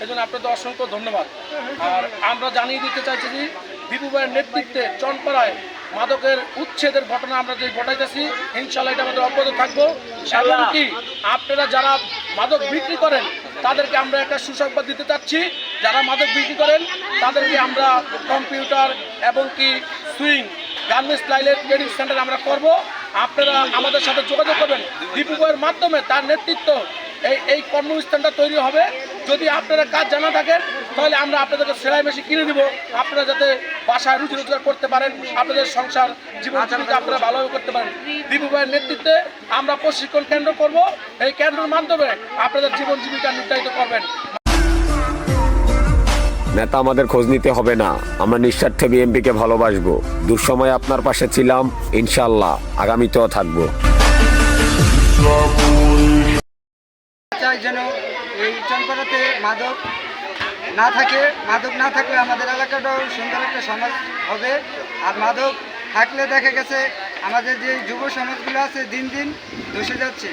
এজন্য আপনাদের অসংখ্য ধন্যবাদ। আর আমরা জানিয়ে দিতে চাইছি যে দীপু ভাইয়ের নেতৃত্বে চনপাড়ায় মাদকের উচ্ছেদের ঘটনা আমরা যে ঘটাইতেছি, ইনশাল্লাহ এটা আমাদের অব্যাহত থাকবো। এমনকি আপনারা যারা মাদক বিক্রি করেন তাদেরকে আমরা একটা সুসংবাদ দিতে চাচ্ছি। যারা মাদক বিক্রি করেন তাদেরকে আমরা কম্পিউটার এবং কি সুইং গার্মেন্টস লাইনের ট্রেনিং সেন্টার আমরা করব। আপনারা আমাদের সাথে যোগাযোগ করবেন। দীপু ভাইয়ের মাধ্যমে তার নেতৃত্ব এই কর্মস্থানটা তৈরি হবে। যদি আপনারা কাজ জানা থাকেন তাহলে আমরা আপনাদেরকে সেলাই মেশিন কিনে দিব, আপনারা যাতে বাসায় রুজি রোজগার করতে পারেন, আপনাদের সংসার জীবন জীবিকা আপনারা ভালোভাবে করতে পারেন। দীপু ভাইয়ের নেতৃত্বে আমরা প্রশিক্ষণ কেন্দ্র করব। এই কেন্দ্রের মাধ্যমে আপনাদের জীবন জীবিকা নির্ধারিত করবেন। নেতা আমাদের খোঁজ নিতে হবে না, আমরা নিঃস্বার্থে বিএনপিকে ভালোবাসবো। দুঃসময়ে আপনার পাশে ছিলাম, ইনশাল্লাহ আগামীতেও থাকবো। চাই যেন এই চনপাড়াতে মাদক না থাকে। মাদক না থাকলে আমাদের এলাকাটাও সুন্দর একটা সমাজ হবে। আর মাদক থাকলে দেখা গেছে আমাদের যে যুব সমাজগুলো আছে দিন দিন ধসে যাচ্ছে।